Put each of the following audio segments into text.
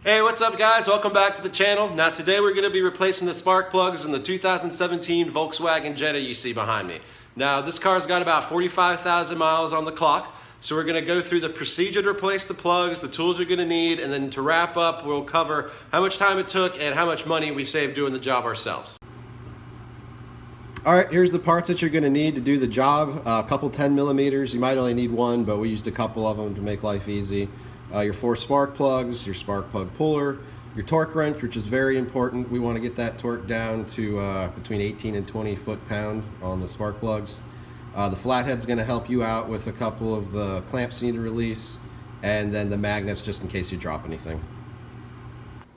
Hey, what's up guys? Welcome back to the channel. Now today we're going to be replacing the spark plugs in the 2017 Volkswagen Jetta you see behind me. Now this car's got about 45,000 miles on the clock, so we're going to go through the procedure to replace the plugs, the tools you're going to need, and then to wrap up we'll cover how much time it took and how much money we saved doing the job ourselves. Alright, here's the parts that you're going to need to do the job. A couple 10 millimeters, you might only need one, but we used a couple of them to make life easy. Your 4 spark plugs, your spark plug puller, your torque wrench, which is very important. We want to get that torque down to between 18 and 20 foot-pound on the spark plugs. The flathead's going to help you out with a couple of the clamps you need to release, and then the magnets just in case you drop anything.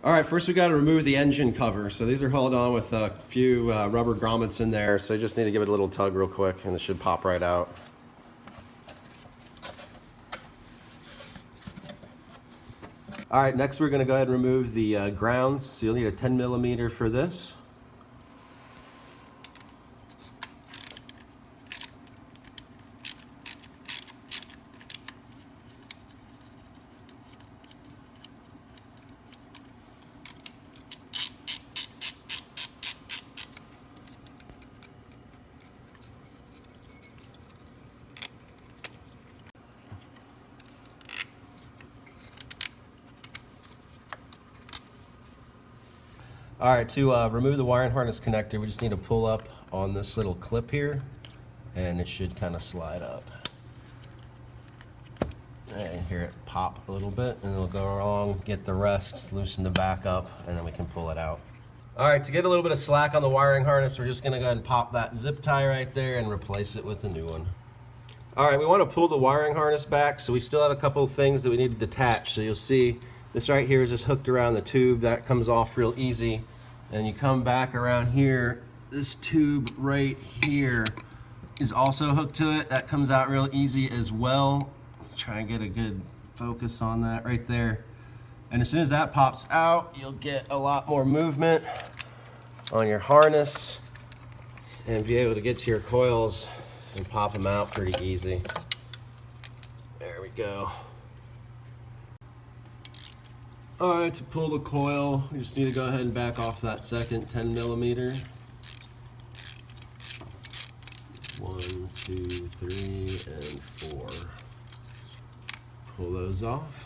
Alright, first we got to remove the engine cover. So these are held on with a few rubber grommets in there, so you just need to give it a little tug real quick and it should pop right out. Alright, next we're going to go ahead and remove the grounds. So you'll need a 10 millimeter for this. Alright, to remove the wiring harness connector, we just need to pull up on this little clip here, and it should kind of slide up. And hear it pop a little bit, and it'll go along, get the rest, loosen the back up, and then we can pull it out. Alright, to get a little bit of slack on the wiring harness, we're just going to go ahead and pop that zip tie right there and replace it with a new one. Alright, we want to pull the wiring harness back, so we still have a couple of things that we need to detach. So you'll see this right here is just hooked around the tube. That comes off real easy. And you come back around here, this tube right here is also hooked to it. That comes out real easy as well. Try and get a good focus on that right there. And as soon as that pops out, you'll get a lot more movement on your harness and be able to get to your coils and pop them out pretty easy. There we go. Alright, to pull the coil, we just need to go ahead and back off that second 10 millimeter. 1, 2, 3, and 4. Pull those off.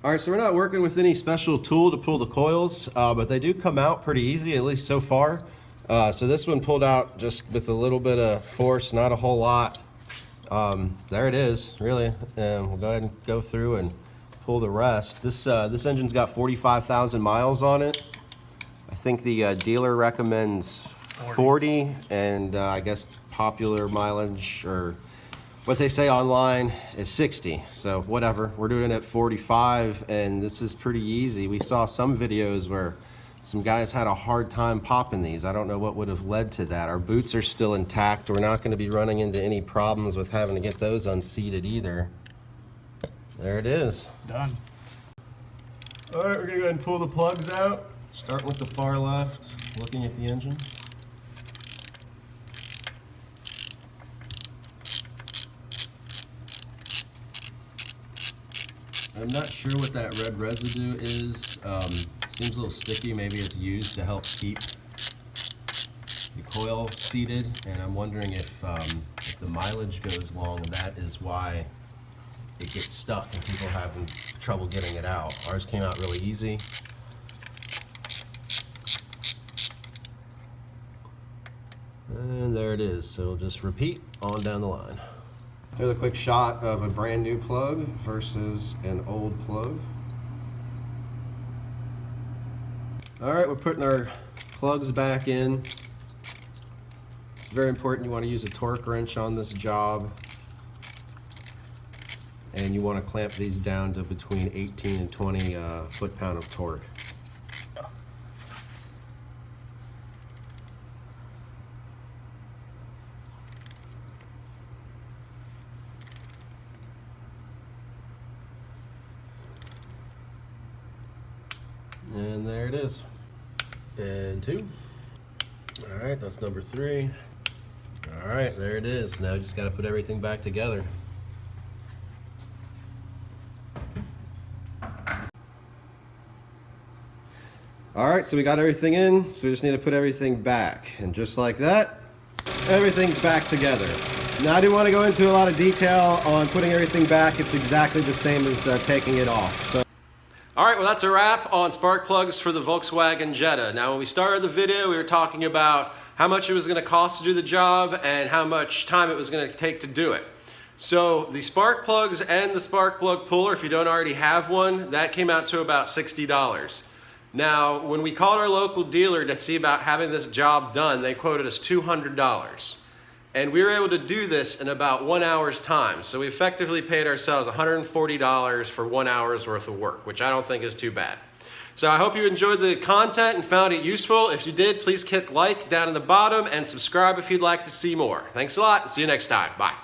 Alright, so we're not working with any special tool to pull the coils, but they do come out pretty easy, at least so far. So this one pulled out just with a little bit of force, not a whole lot. There it is, really. And we'll go ahead and go through and pull the rest. This engine's got 45,000 miles on it. I think the dealer recommends 40, and I guess popular mileage, or what they say online, is 60. So whatever, we're doing it at 45, and this is pretty easy. We saw some videos where some guys had a hard time popping these. I don't know what would have led to that. Our boots are still intact. We're not going to be running into any problems with having to get those unseated either. There it is. Done. All right, we're gonna go ahead and pull the plugs out. Start with the far left, looking at the engine. I'm not sure what that red residue is. It seems a little sticky. Maybe it's used to help keep the coil seated, and I'm wondering if the mileage goes long, that is why it gets stuck and people are having trouble getting it out. Ours came out really easy. And there it is. So we'll just repeat on down the line. Here's a quick shot of a brand new plug versus an old plug. Alright, we're putting our plugs back in. It's very important, you want to use a torque wrench on this job. And you want to clamp these down to between 18 and 20 foot-pound of torque. And there it is. And 2. All right, that's number 3. All right, there it is. Now you just got to put everything back together. All right, so we got everything in, so we just need to put everything back. And just like that, everything's back together. Now I do want to go into a lot of detail on putting everything back. It's exactly the same as taking it off. So. All right, well that's a wrap on spark plugs for the Volkswagen Jetta. Now when we started the video, we were talking about how much it was going to cost to do the job and how much time it was going to take to do it. So the spark plugs and the spark plug puller, if you don't already have one, that came out to about $60. Now, when we called our local dealer to see about having this job done, they quoted us $200. And we were able to do this in about 1 hour's time. So we effectively paid ourselves $140 for 1 hour's worth of work, which I don't think is too bad. So I hope you enjoyed the content and found it useful. If you did, please click like down in the bottom and subscribe if you'd like to see more. Thanks a lot, and see you next time. Bye.